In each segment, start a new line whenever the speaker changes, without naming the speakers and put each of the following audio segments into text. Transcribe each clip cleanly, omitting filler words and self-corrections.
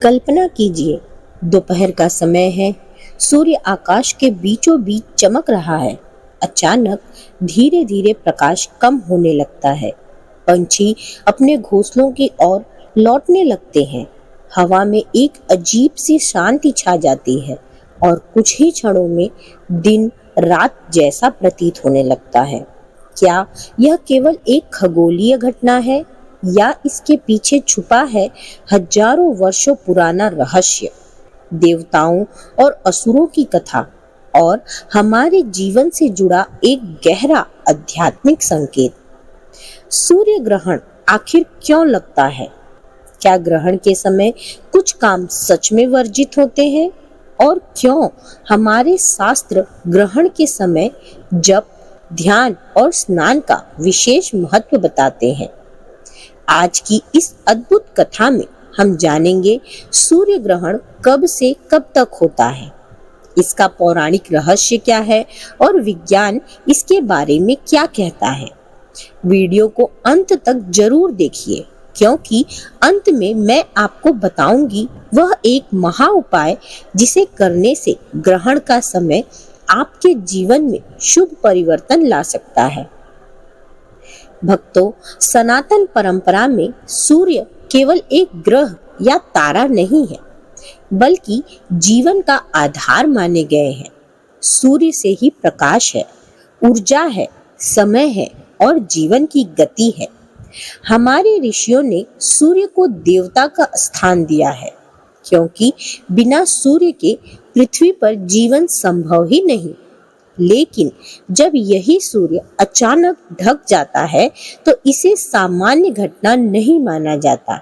कल्पना कीजिए, दोपहर का समय है। सूर्य आकाश के बीचों बीच चमक रहा है। अचानक धीरे धीरे प्रकाश कम होने लगता है। पंछी अपने घोंसलों की ओर लौटने लगते हैं। हवा में एक अजीब सी शांति छा जाती है और कुछ ही क्षणों में दिन रात जैसा प्रतीत होने लगता है। क्या यह केवल एक खगोलीय घटना है या इसके पीछे छुपा है हजारों वर्षों पुराना रहस्य, देवताओं और असुरों की कथा और हमारे जीवन से जुड़ा एक गहरा आध्यात्मिक संकेत? सूर्य ग्रहण आखिर क्यों लगता है? क्या ग्रहण के समय कुछ काम सच में वर्जित होते हैं? और क्यों हमारे शास्त्र ग्रहण के समय जप, ध्यान और स्नान का विशेष महत्व बताते हैं? आज की इस अद्भुत कथा में हम जानेंगे सूर्य ग्रहण कब से कब तक होता है, इसका पौराणिक रहस्य क्या है और विज्ञान इसके बारे में क्या कहता है। वीडियो को अंत तक जरूर देखिए, क्योंकि अंत में मैं आपको बताऊंगी वह एक महा उपाय जिसे करने से ग्रहण का समय आपके जीवन में शुभ परिवर्तन ला सकता है। भक्तों, सनातन परंपरा में सूर्य केवल एक ग्रह या तारा नहीं है, बल्कि जीवन का आधार माने गए हैं। सूर्य से ही प्रकाश है, ऊर्जा है, समय है और जीवन की गति है। हमारे ऋषियों ने सूर्य को देवता का स्थान दिया है, क्योंकि बिना सूर्य के पृथ्वी पर जीवन संभव ही नहीं। लेकिन जब यही सूर्य अचानक ढक जाता है तो इसे सामान्य घटना नहीं माना जाता।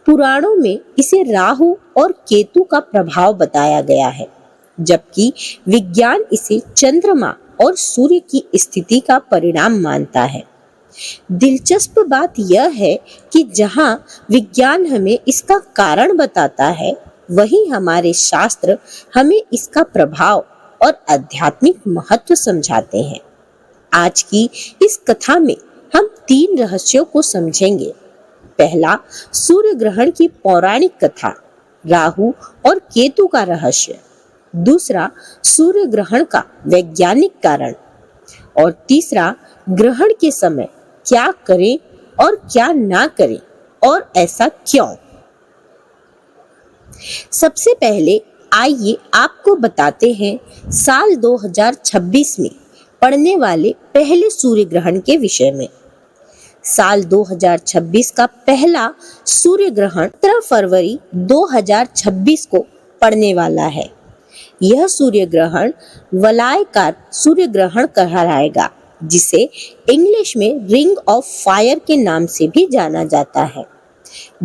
पुराणों में इसे राहु और केतु का प्रभाव बताया गया है, जबकि विज्ञान इसे चंद्रमा और सूर्य की स्थिति का परिणाम मानता है। दिलचस्प बात यह है कि जहां विज्ञान हमें इसका कारण बताता है, वहीं हमारे शास्त्र हमें इसका प्रभाव और आध्यात्मिक महत्व समझाते हैं। आज की इस कथा में हम 3 रहस्यों को समझेंगे। पहला, सूर्य ग्रहण की पौराणिक कथा, राहु और केतु का रहस्य। दूसरा, सूर्य ग्रहण का वैज्ञानिक कारण। और तीसरा, ग्रहण के समय क्या करें और क्या ना करें और ऐसा क्यों। सबसे पहले आइए आपको बताते हैं साल 2026 में पड़ने वाले पहले सूर्य ग्रहण के विषय में। साल 2026 का पहला सूर्य ग्रहण 17 फरवरी 2026 को पड़ने वाला है। यह सूर्य ग्रहण वलयाकार सूर्य ग्रहण कहलाएगा, जिसे इंग्लिश में रिंग ऑफ फायर के नाम से भी जाना जाता है।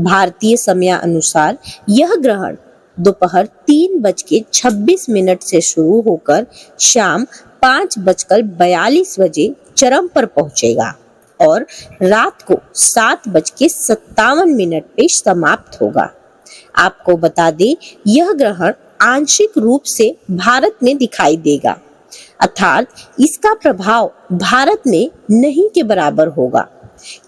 भारतीय समय अनुसार यह ग्रहण दोपहर 3:26 से शुरू होकर शाम 5:42 बजे चरम पर पहुंचेगा और रात को 7:57 पे समाप्त होगा। आपको बता दें, यह ग्रहण आंशिक रूप से भारत में दिखाई देगा, अर्थात इसका प्रभाव भारत में नहीं के बराबर होगा।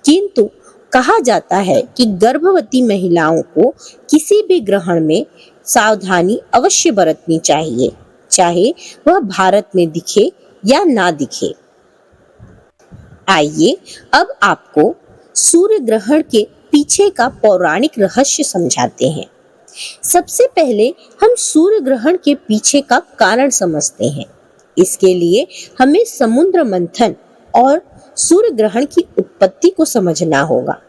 किंतु कहा जाता है कि गर्भवती महिलाओं को किसी भी ग्रहण में सावधानी अवश्य बरतनी चाहिए, चाहे वह भारत में दिखे या ना दिखे। आइए अब आपको सूर्य ग्रहण के पीछे का पौराणिक रहस्य समझाते हैं। सबसे पहले हम सूर्य ग्रहण के पीछे का कारण समझते हैं। इसके लिए हमें समुद्र मंथन और सूर्य ग्रहण की उत्पत्ति को समझना होगा।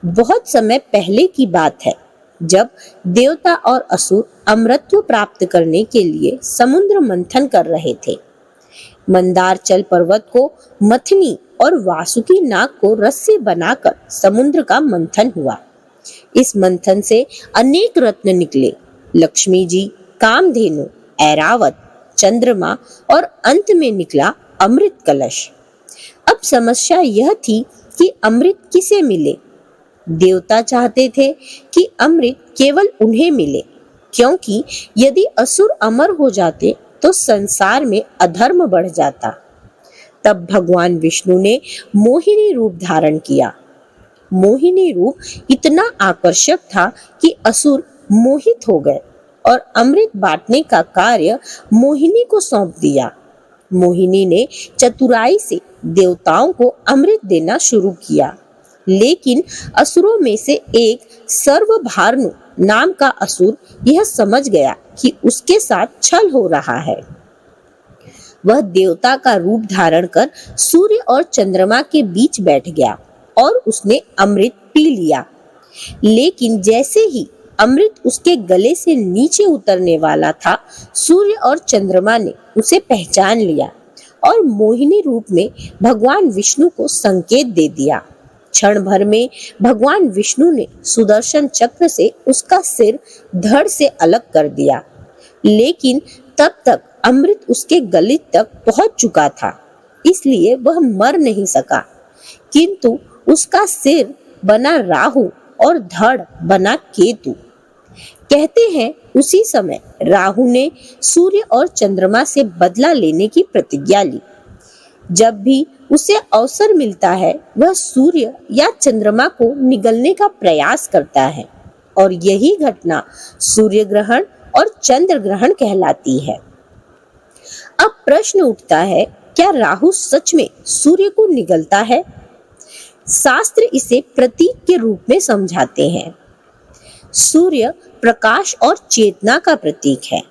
बहुत समय पहले की बात है, जब देवता और असुर अमरत्व प्राप्त करने के लिए समुद्र मंथन कर रहे थे। मंदारचल पर्वत को मथनी और वासुकी नाग को रस्सी बनाकर समुद्र का मंथन हुआ। इस मंथन से अनेक रत्न निकले, लक्ष्मी जी, कामधेनु, ऐरावत, चंद्रमा और अंत में निकला अमृत कलश। अब समस्या यह थी कि अमृत किसे मिले। देवता चाहते थे कि अमृत केवल उन्हें मिले, क्योंकि यदि असुर अमर हो जाते तो संसार में अधर्म बढ़ जाता। तब भगवान विष्णु ने मोहिनी रूप धारण किया। मोहिनी रूप इतना आकर्षक था कि असुर मोहित हो गए और अमृत बांटने का कार्य मोहिनी को सौंप दिया। मोहिनी ने चतुराई से देवताओं को अमृत देना शुरू किया, लेकिन असुरों में से एक सर्वभारनु नाम का असुर यह समझ गया कि उसके साथ छल हो रहा है। वह देवता का रूप धारण कर सूर्य और चंद्रमा के बीच बैठ गया और उसने अमृत पी लिया। लेकिन जैसे ही अमृत उसके गले से नीचे उतरने वाला था, सूर्य और चंद्रमा ने उसे पहचान लिया और मोहिनी रूप में भगवान विष्णु को संकेत दे दिया। क्षण भर में भगवान विष्णु ने सुदर्शन चक्र से उसका सिर धड़ से अलग कर दिया, लेकिन तब तक अमृत उसके गले तक पहुंच चुका था, इसलिए वह मर नहीं सका। किंतु उसका सिर बना राहु और धड़ बना केतु। कहते हैं उसी समय राहु ने सूर्य और चंद्रमा से बदला लेने की प्रतिज्ञा ली। जब भी उसे अवसर मिलता है, वह सूर्य या चंद्रमा को निगलने का प्रयास करता है और यही घटना सूर्य ग्रहण और चंद्र ग्रहण कहलाती है। अब प्रश्न उठता है, क्या राहु सच में सूर्य को निगलता है? शास्त्र इसे प्रतीक के रूप में समझाते हैं। सूर्य प्रकाश और चेतना का प्रतीक है,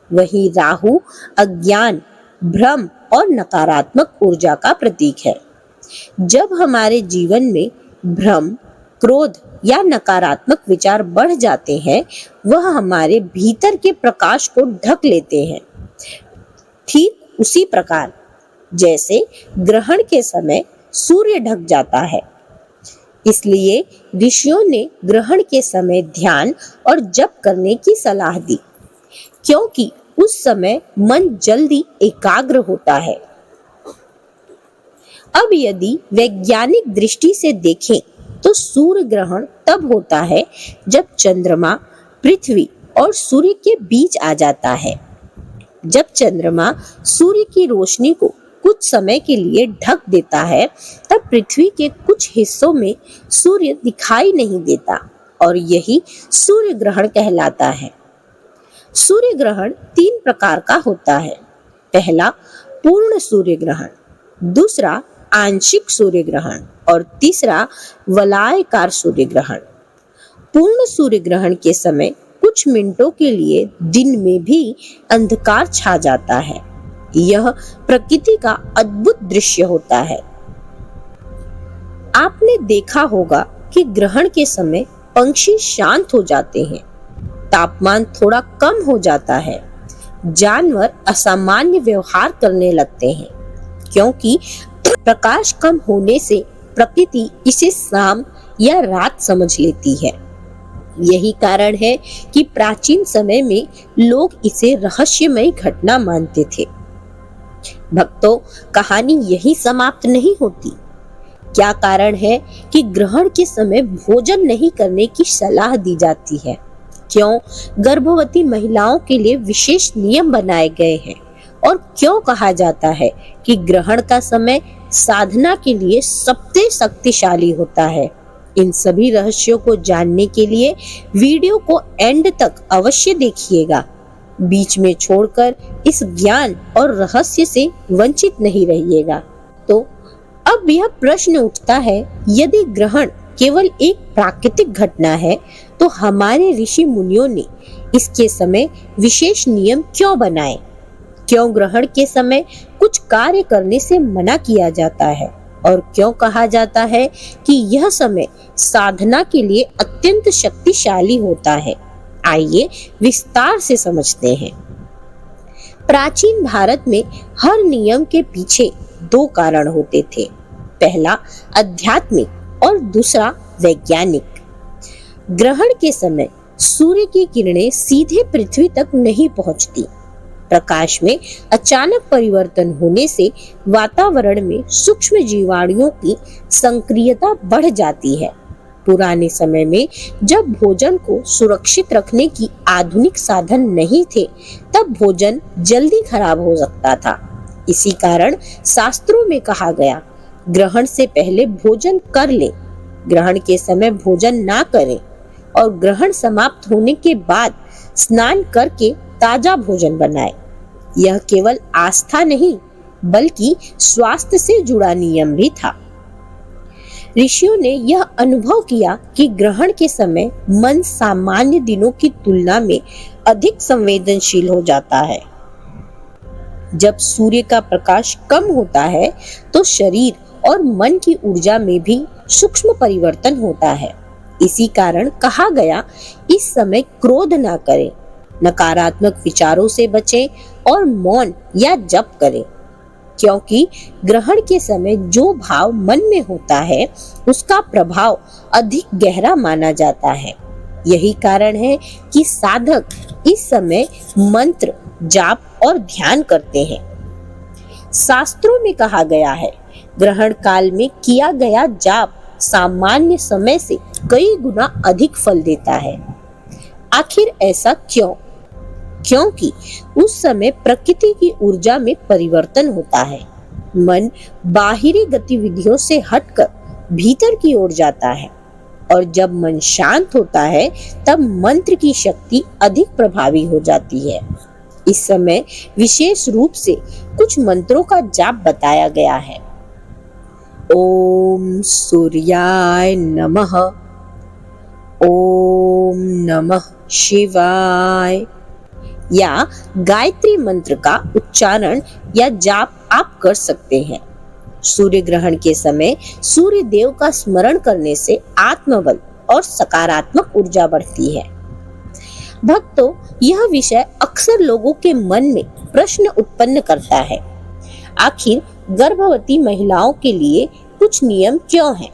वहीं राहु अज्ञान, भ्रम और नकारात्मक ऊर्जा का प्रतीक है। जब हमारे जीवन में भ्रम, क्रोध या नकारात्मक विचार बढ़ जाते हैं, वह हमारे भीतर के प्रकाश को ढक लेते हैं। ठीक उसी प्रकार जैसे ग्रहण के समय सूर्य ढक जाता है। इसलिए ऋषियों ने ग्रहण के समय ध्यान और जप करने की सलाह दी, क्योंकि उस समय मन जल्दी एकाग्र होता है। अब यदि वैज्ञानिक दृष्टि से देखें तो सूर्य ग्रहण तब होता है जब चंद्रमा पृथ्वी और सूर्य के बीच आ जाता है। जब चंद्रमा सूर्य की रोशनी को कुछ समय के लिए ढक देता है, तब पृथ्वी के कुछ हिस्सों में सूर्य दिखाई नहीं देता और यही सूर्य ग्रहण कहलाता है। सूर्य ग्रहण 3 प्रकार का होता है। पहला पूर्ण सूर्य ग्रहण, दूसरा आंशिक सूर्य ग्रहण और तीसरा वलयाकार सूर्य ग्रहण। पूर्ण सूर्य ग्रहण के समय कुछ मिनटों के लिए दिन में भी अंधकार छा जाता है। यह प्रकृति का अद्भुत दृश्य होता है। आपने देखा होगा कि ग्रहण के समय पंछी शांत हो जाते हैं, तापमान थोड़ा कम हो जाता है, जानवर असामान्य व्यवहार करने लगते हैं, क्योंकि प्रकाश कम होने से प्रकृति इसे शाम या रात समझ लेती है। यही कारण है कि प्राचीन समय में लोग इसे रहस्यमयी घटना मानते थे। भक्तों, कहानी यही समाप्त नहीं होती। क्या कारण है कि ग्रहण के समय भोजन नहीं करने की सलाह दी जाती है? क्यों गर्भवती महिलाओं के लिए विशेष नियम बनाए गए हैं? और क्यों कहा जाता है कि ग्रहण का समय साधना के लिए सबसे शक्तिशाली होता है? इन सभी रहस्यों को जानने के लिए वीडियो को एंड तक अवश्य देखिएगा। बीच में छोड़कर इस ज्ञान और रहस्य से वंचित नहीं रहिएगा। तो अब यह प्रश्न उठता है, यदि ग्रहण केवल एक प्राकृतिक घटना है, तो हमारे ऋषि मुनियों ने इसके समय विशेष नियम क्यों बनाए? क्यों ग्रहण के समय कुछ कार्य करने से मना किया जाता है? और क्यों कहा जाता है कि यह समय साधना के लिए अत्यंत शक्तिशाली होता है? आइए विस्तार से समझते हैं। प्राचीन भारत में हर नियम के पीछे 2 कारण होते थे। पहला आध्यात्मिक और दूसरा वैज्ञानिक। ग्रहण के समय सूर्य की किरणें सीधे पृथ्वी तक नहीं पहुंचती। प्रकाश में अचानक परिवर्तन होने से वातावरण में सूक्ष्म जीवाणुओं की सक्रियता बढ़ जाती है। पुराने समय में जब भोजन को सुरक्षित रखने की आधुनिक साधन नहीं थे, तब भोजन जल्दी खराब हो सकता था। इसी कारण शास्त्रों में कहा गया, ग्रहण से पहले भोजन कर ले, ग्रहण के समय भोजन ना करें और ग्रहण समाप्त होने के बाद स्नान करके ताजा भोजन बनाएं। यह केवल आस्था नहीं बल्कि स्वास्थ्य से जुड़ा नियम भी था। ऋषियों ने यह अनुभव किया कि ग्रहण के समय मन सामान्य दिनों की तुलना में अधिक संवेदनशील हो जाता है। जब सूर्य का प्रकाश कम होता है तो शरीर और मन की ऊर्जा में भी सूक्ष्म परिवर्तन होता है। इसी कारण कहा गया, इस समय क्रोध ना करें, नकारात्मक विचारों से बचें और मौन या जप करें, क्योंकि ग्रहण के समय जो भाव मन में होता है उसका प्रभाव अधिक गहरा माना जाता है। यही कारण है कि साधक इस समय मंत्र, जाप और ध्यान करते हैं। शास्त्रों में कहा गया है, ग्रहण काल में किया गया जाप सामान्य समय से कई गुना अधिक फल देता है। आखिर ऐसा क्यों? क्योंकि उस समय प्रकृति की ऊर्जा में परिवर्तन होता है। मन बाहरी गतिविधियों से हटकर भीतर की ओर जाता है और जब मन शांत होता है तब मंत्र की शक्ति अधिक प्रभावी हो जाती है। इस समय विशेष रूप से कुछ मंत्रों का जाप बताया गया है। ओम सूर्याय नमः, ओम नमः शिवाय या गायत्री मंत्र का उच्चारण या जाप आप कर सकते हैं। सूर्य ग्रहण के समय सूर्य देव का स्मरण करने से आत्मबल और सकारात्मक ऊर्जा बढ़ती है। भक्तों, यह विषय अक्सर लोगों के मन में प्रश्न उत्पन्न करता है। आखिर गर्भवती महिलाओं के लिए कुछ नियम क्यों हैं?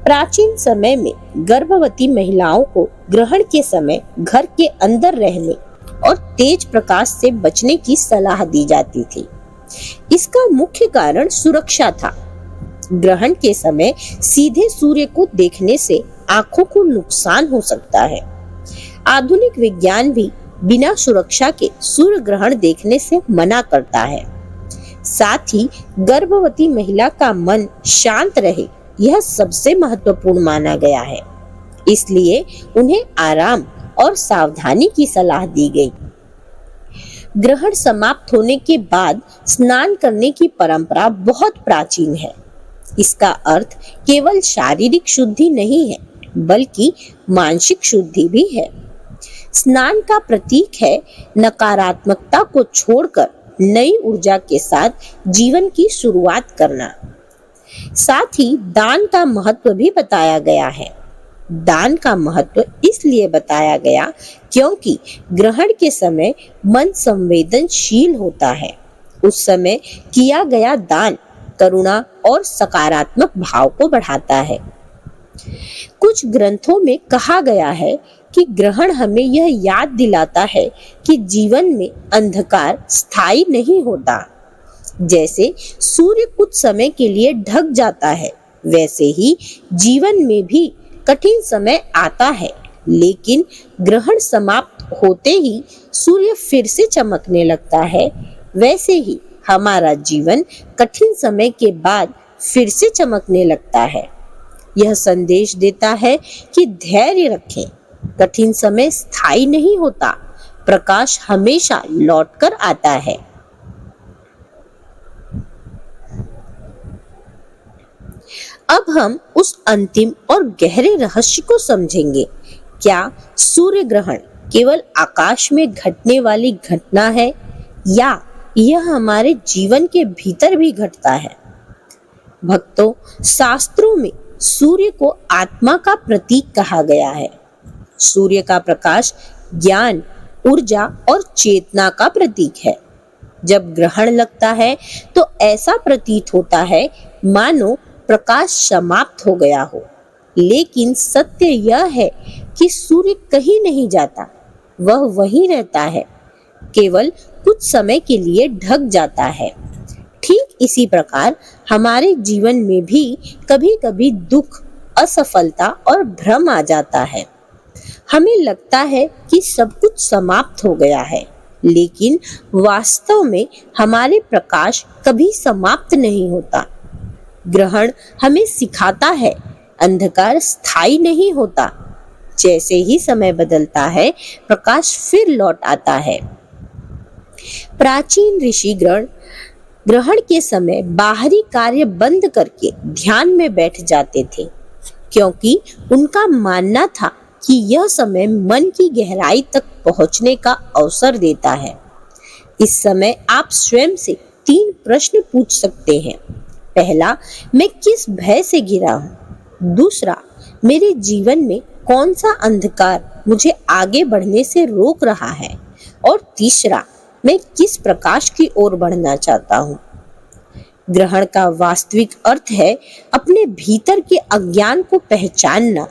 प्राचीन समय में गर्भवती महिलाओं को ग्रहण के समय घर के अंदर रहने और तेज प्रकाश से बचने की सलाह दी जाती थी। इसका मुख्य कारण सुरक्षा था। ग्रहण के समय सीधे सूर्य को देखने से आंखों को नुकसान हो सकता है। आधुनिक विज्ञान भी बिना सुरक्षा के सूर्य ग्रहण देखने से मना करता है। साथ ही गर्भवती महिला का मन शांत रहे, यह सबसे महत्वपूर्ण माना गया है। इसलिए उन्हें आराम और सावधानी की सलाह दी गई। ग्रहण समाप्त होने के बाद स्नान करने की परंपरा बहुत प्राचीन है। इसका अर्थ केवल शारीरिक शुद्धि नहीं है बल्कि मानसिक शुद्धि भी है। स्नान का प्रतीक है नकारात्मकता को छोड़कर नई ऊर्जा के साथ जीवन की शुरुआत करना। साथ ही दान का महत्व भी बताया गया है। दान का महत्व इसलिए बताया गया क्योंकि ग्रहण के समय मन संवेदनशील होता है। उस समय किया गया दान करुणा और सकारात्मक भाव को बढ़ाता है। कुछ ग्रंथों में कहा गया है कि ग्रहण हमें यह याद दिलाता है कि जीवन में अंधकार स्थायी नहीं होता। जैसे सूर्य कुछ समय के लिए ढक जाता है, वैसे ही जीवन में भी कठिन समय आता है, लेकिन ग्रहण समाप्त होते ही सूर्य फिर से चमकने लगता है। वैसे ही हमारा जीवन कठिन समय के बाद फिर से चमकने लगता है। यह संदेश देता है कि धैर्य रखें, कठिन समय स्थायी नहीं होता, प्रकाश हमेशा लौटकर आता है। अब हम उस अंतिम और गहरे रहस्य को समझेंगे। क्या सूर्य ग्रहण केवल आकाश में घटने वाली घटना है या यह हमारे जीवन के भीतर भी घटता है? भक्तों, शास्त्रों में सूर्य को आत्मा का प्रतीक कहा गया है। सूर्य का प्रकाश ज्ञान, ऊर्जा और चेतना का प्रतीक है। जब ग्रहण लगता है तो ऐसा प्रतीत होता है मानो प्रकाश समाप्त हो गया हो, लेकिन सत्य यह है कि सूर्य कहीं नहीं जाता, वह वहीं रहता है, केवल कुछ समय के लिए ढक जाता है। ठीक इसी प्रकार हमारे जीवन में भी कभी-कभी दुख, असफलता और भ्रम आ जाता है। हमें लगता है कि सब कुछ समाप्त हो गया है, लेकिन वास्तव में हमारे प्रकाश कभी समाप्त नहीं होता। ग्रहण हमें सिखाता है अंधकार स्थायी नहीं होता। जैसे ही समय बदलता है, प्रकाश फिर लौट आता है। प्राचीन ऋषि ग्रहण के समय बाहरी कार्य बंद करके ध्यान में बैठ जाते थे, क्योंकि उनका मानना था कि यह समय मन की गहराई तक पहुंचने का अवसर देता है। इस समय आप स्वयं से 3 प्रश्न पूछ सकते हैं। पहला, मैं किस भय से घिरा हूँ? दूसरा, मेरे जीवन में कौन सा अंधकार मुझे आगे बढ़ने से रोक रहा है? और तीसरा, मैं किस प्रकाश की ओर बढ़ना चाहता हूँ? ग्रहण का वास्तविक अर्थ है अपने भीतर के अज्ञान को पहचानना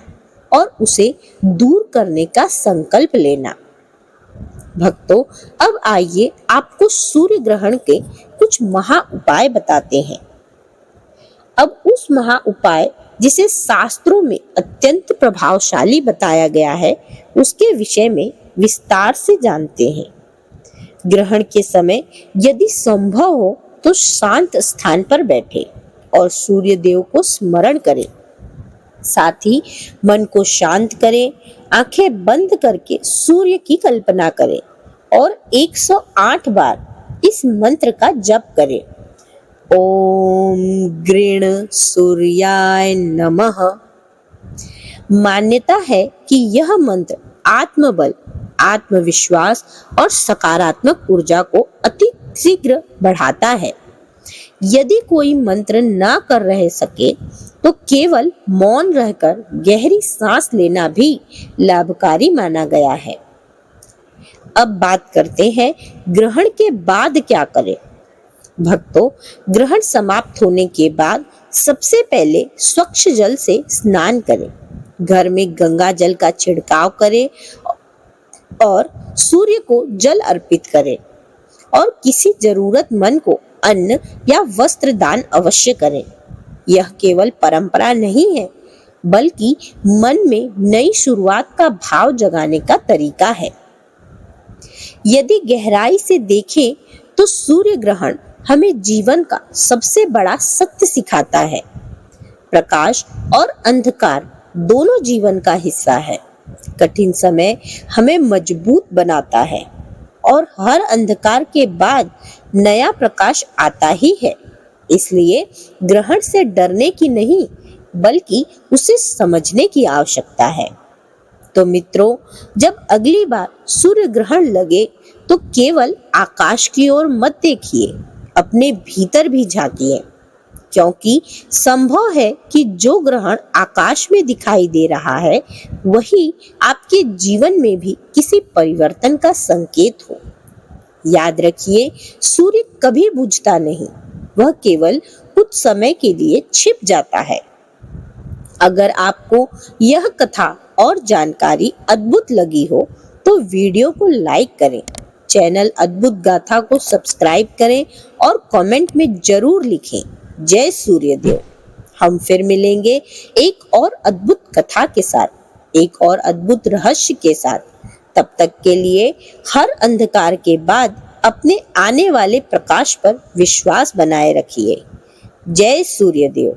और उसे दूर करने का संकल्प लेना। भक्तों, अब आइए आपको सूर्य ग्रहण के कुछ महा उपाय बताते हैं। अब उस महा उपाय जिसे शास्त्रों में अत्यंत प्रभावशाली बताया गया है, उसके विषय में विस्तार से जानते हैं। ग्रहण के समय यदि संभव हो तो शांत स्थान पर बैठे और सूर्य देव को स्मरण करें। साथ ही मन को शांत करें, आंखें बंद करके सूर्य की कल्पना करें और 108 बार इस मंत्र का जप करें। ओम गृण सूर्याय नमः। मान्यता है कि यह मंत्र आत्मबल, आत्मविश्वास और सकारात्मक ऊर्जा को अति शीघ्र बढ़ाता है। यदि कोई मंत्र ना कर रह सके तो केवल मौन रहकर गहरी सांस लेना भी लाभकारी माना गया है। अब बात करते हैं ग्रहण के बाद क्या करें। भक्तों, ग्रहण समाप्त होने के बाद सबसे पहले स्वच्छ जल से स्नान करें। घर में गंगा जल का छिड़काव करें और सूर्य को जल अर्पित करें और किसी जरूरतमंद को अन्न या वस्त्र दान अवश्य करें। यह केवल परंपरा नहीं है, बल्कि मन में नई शुरुआत का भाव जगाने का तरीका है। यदि गहराई से देखें तो सूर्य ग्रहण हमें जीवन का सबसे बड़ा सत्य सिखाता है। प्रकाश और अंधकार दोनों जीवन का हिस्सा है। कठिन समय हमें मजबूत बनाता है और हर अंधकार के बाद नया प्रकाश आता ही है। इसलिए ग्रहण से डरने की नहीं, बल्कि उसे समझने की आवश्यकता है। तो मित्रों, जब अगली बार सूर्य ग्रहण लगे तो केवल आकाश की ओर मत देखिए, अपने भीतर भी झांकिए, क्योंकि संभव है कि जो ग्रहण आकाश में दिखाई दे रहा है वही आपके जीवन में भी किसी परिवर्तन का संकेत हो। याद रखिए, सूर्य कभी बुझता नहीं, वह केवल कुछ समय के लिए छिप जाता है। अगर आपको यह कथा और जानकारी अद्भुत लगी हो तो वीडियो को लाइक करें, चैनल अद्भुत गाथा को सब्सक्राइब करें और कमेंट में जरूर लिखें जय सूर्यदेव। हम फिर मिलेंगे एक और अद्भुत कथा के साथ, एक और अद्भुत रहस्य के साथ। तब तक के लिए हर अंधकार के बाद अपने आने वाले प्रकाश पर विश्वास बनाए रखिए। जय सूर्यदेव।